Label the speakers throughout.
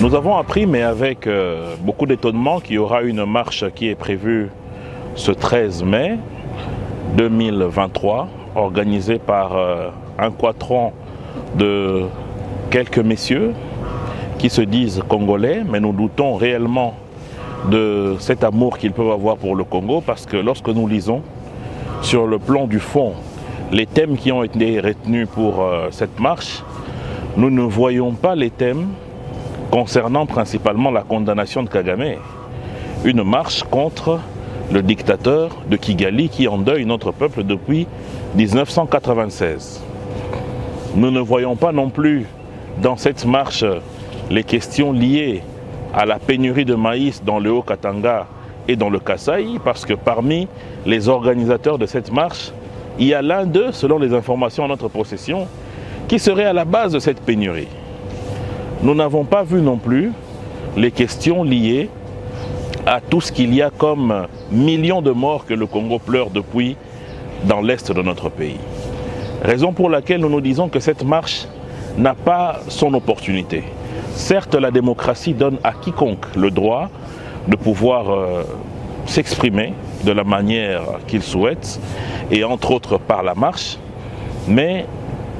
Speaker 1: Nous avons appris, mais avec beaucoup d'étonnement, qu'il y aura une marche qui est prévue ce 13 mai 2023, organisée par un quatrain de quelques messieurs qui se disent congolais, mais nous doutons réellement de cet amour qu'ils peuvent avoir pour le Congo, parce que lorsque nous lisons sur le plan du fond les thèmes qui ont été retenus pour cette marche, nous ne voyons pas les thèmes concernant principalement la condamnation de Kagame. Une marche contre le dictateur de Kigali qui endeuille notre peuple depuis 1996. Nous ne voyons pas non plus dans cette marche les questions liées à la pénurie de maïs dans le Haut-Katanga et dans le Kasaï, parce que parmi les organisateurs de cette marche, il y a l'un d'eux, selon les informations en notre possession, qui serait à la base de cette pénurie. Nous n'avons pas vu non plus les questions liées à tout ce qu'il y a comme millions de morts que le Congo pleure depuis dans l'est de notre pays. Raison pour laquelle nous nous disons que cette marche n'a pas son opportunité. Certes, la démocratie donne à quiconque le droit de pouvoir s'exprimer de la manière qu'il souhaite, et entre autres par la marche, mais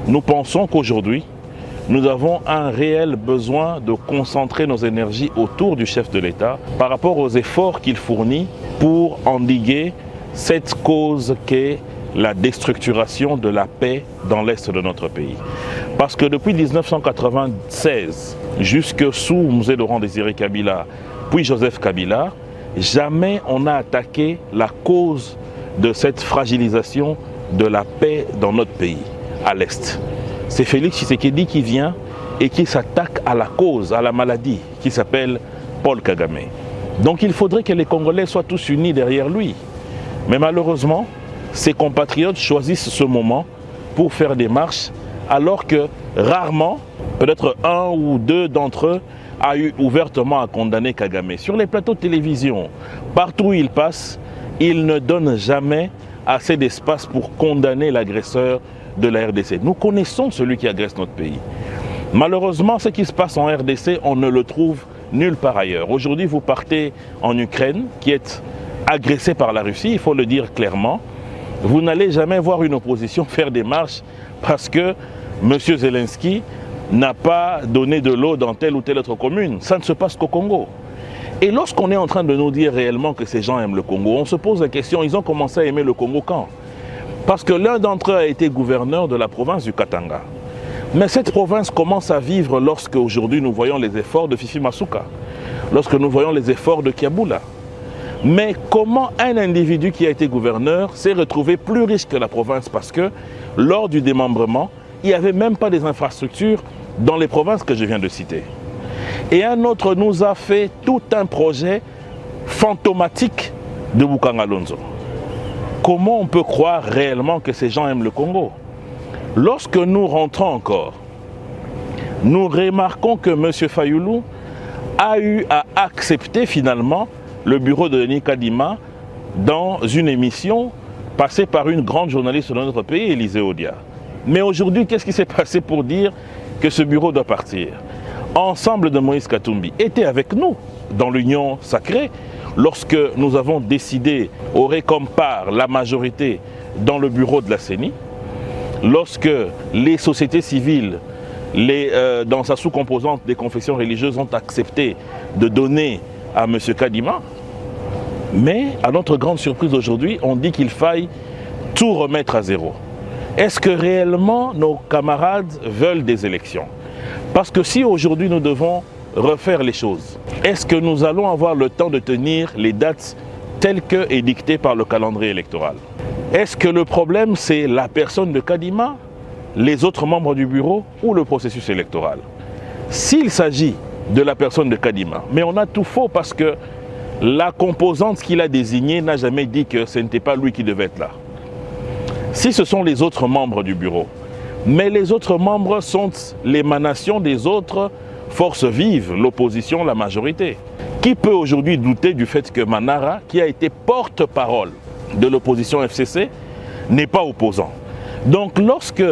Speaker 1: nous pensons qu'aujourd'hui, nous avons un réel besoin de concentrer nos énergies autour du chef de l'État par rapport aux efforts qu'il fournit pour endiguer cette cause qu'est la déstructuration de la paix dans l'est de notre pays. Parce que depuis 1996, jusque sous Mzee Laurent Désiré Kabila, puis Joseph Kabila, jamais on n'a attaqué la cause de cette fragilisation de la paix dans notre pays, à l'est. C'est Félix Tshisekedi qui vient et qui s'attaque à la cause, à la maladie, qui s'appelle Paul Kagame. Donc il faudrait que les Congolais soient tous unis derrière lui. Mais malheureusement, ses compatriotes choisissent ce moment pour faire des marches, alors que rarement, peut-être un ou deux d'entre eux a eu ouvertement à condamner Kagame. Sur les plateaux de télévision, partout où il passe, il ne donne jamais assez d'espace pour condamner l'agresseur de la RDC. Nous connaissons celui qui agresse notre pays. Malheureusement, ce qui se passe en RDC, on ne le trouve nulle part ailleurs. Aujourd'hui, vous partez en Ukraine, qui est agressée par la Russie, il faut le dire clairement. Vous n'allez jamais voir une opposition faire des marches parce que M. Zelensky n'a pas donné de l'eau dans telle ou telle autre commune. Ça ne se passe qu'au Congo. Et lorsqu'on est en train de nous dire réellement que ces gens aiment le Congo, on se pose la question, ils ont commencé à aimer le Congo quand ? Parce que l'un d'entre eux a été gouverneur de la province du Katanga. Mais cette province commence à vivre lorsque aujourd'hui nous voyons les efforts de Fifi Masuka, lorsque nous voyons les efforts de Kiabula. Mais comment un individu qui a été gouverneur s'est retrouvé plus riche que la province? Parce que lors du démembrement, il n'y avait même pas des infrastructures dans les provinces que je viens de citer. Et un autre nous a fait tout un projet fantomatique de Bukangalonzo. Comment on peut croire réellement que ces gens aiment le Congo? Lorsque nous rentrons encore, nous remarquons que M. Fayoulou a eu à accepter finalement le bureau de Denis Kadima dans une émission passée par une grande journaliste de notre pays, Élisée Odia. Mais aujourd'hui, qu'est-ce qui s'est passé pour dire que ce bureau doit partir? Ensemble de Moïse Katumbi était avec nous dans l'Union sacrée lorsque nous avons décidé, aurait comme part la majorité dans le bureau de la CENI, lorsque les sociétés civiles, dans sa sous-composante des confessions religieuses, ont accepté de donner à M. Kadima. Mais à notre grande surprise aujourd'hui, on dit qu'il faille tout remettre à zéro. Est-ce que réellement nos camarades veulent des élections? Parce que si aujourd'hui nous devons refaire les choses, est-ce que nous allons avoir le temps de tenir les dates telles que édictées par le calendrier électoral? Est-ce que le problème c'est la personne de Kadima, les autres membres du bureau ou le processus électoral? S'il s'agit de la personne de Kadima, mais on a tout faux parce que la composante qu'il a désignée n'a jamais dit que ce n'était pas lui qui devait être là. Si ce sont les autres membres du bureau, mais les autres membres sont l'émanation des autres forces vives, l'opposition, la majorité. Qui peut aujourd'hui douter du fait que Manara, qui a été porte-parole de l'opposition FCC, n'est pas opposant? Donc lorsque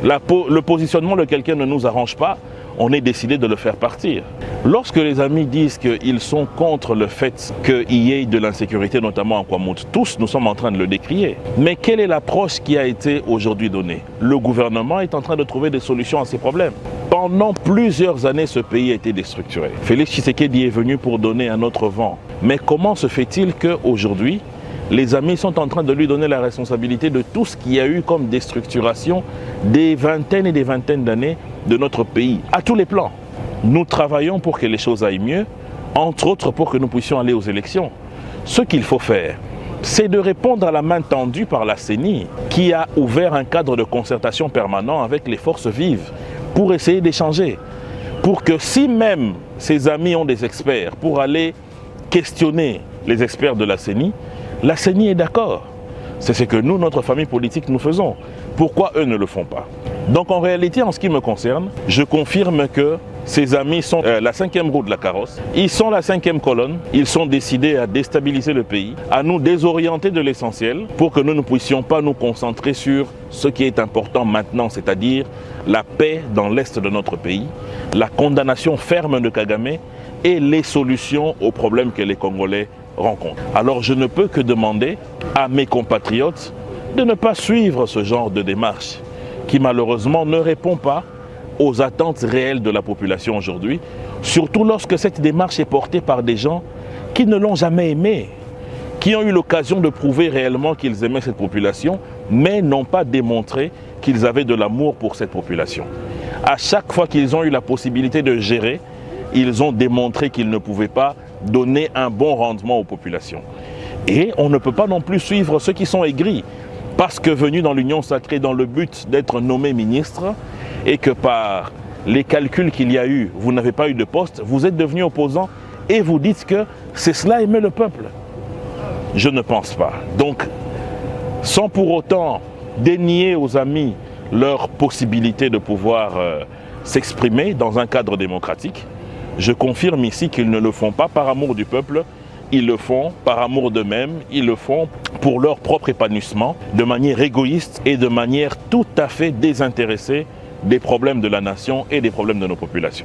Speaker 1: le positionnement de quelqu'un ne nous arrange pas, on ait décidé de le faire partir. Lorsque les amis disent qu'ils sont contre le fait qu'il y ait de l'insécurité, notamment en Kwamouth, tous nous sommes en train de le décrier. Mais quelle est l'approche qui a été aujourd'hui donnée? Le gouvernement est en train de trouver des solutions à ces problèmes. Pendant plusieurs années, ce pays a été déstructuré. Félix Tshisekedi est venu pour donner un autre vent. Mais comment se fait-il qu'aujourd'hui, les amis sont en train de lui donner la responsabilité de tout ce qu'il y a eu comme déstructuration des vingtaines et des vingtaines d'années de notre pays, à tous les plans? Nous travaillons pour que les choses aillent mieux, entre autres pour que nous puissions aller aux élections. Ce qu'il faut faire, c'est de répondre à la main tendue par la CENI, qui a ouvert un cadre de concertation permanent avec les forces vives pour essayer d'échanger. Pour que si même ses amis ont des experts, pour aller questionner les experts de la CENI est d'accord. C'est ce que nous, notre famille politique, nous faisons. Pourquoi eux ne le font pas? Donc en réalité, en ce qui me concerne, je confirme que ces amis sont la cinquième roue de la carrosse. Ils sont la cinquième colonne. Ils sont décidés à déstabiliser le pays, à nous désorienter de l'essentiel pour que nous ne puissions pas nous concentrer sur ce qui est important maintenant, c'est-à-dire la paix dans l'est de notre pays, la condamnation ferme de Kagame et les solutions aux problèmes que les Congolais rencontrent. Alors je ne peux que demander à mes compatriotes de ne pas suivre ce genre de démarche qui malheureusement ne répond pas aux attentes réelles de la population aujourd'hui, surtout lorsque cette démarche est portée par des gens qui ne l'ont jamais aimée, qui ont eu l'occasion de prouver réellement qu'ils aimaient cette population, mais n'ont pas démontré qu'ils avaient de l'amour pour cette population. À chaque fois qu'ils ont eu la possibilité de gérer, ils ont démontré qu'ils ne pouvaient pas donner un bon rendement aux populations. Et on ne peut pas non plus suivre ceux qui sont aigris, parce que venus dans l'Union sacrée dans le but d'être nommé ministre, et que par les calculs qu'il y a eu, vous n'avez pas eu de poste, vous êtes devenu opposant et vous dites que c'est cela aimer le peuple. Je ne pense pas. Donc, sans pour autant dénier aux amis leur possibilité de pouvoir s'exprimer dans un cadre démocratique, je confirme ici qu'ils ne le font pas par amour du peuple, ils le font par amour d'eux-mêmes, ils le font pour leur propre épanouissement, de manière égoïste et de manière tout à fait désintéressée des problèmes de la nation et des problèmes de nos populations.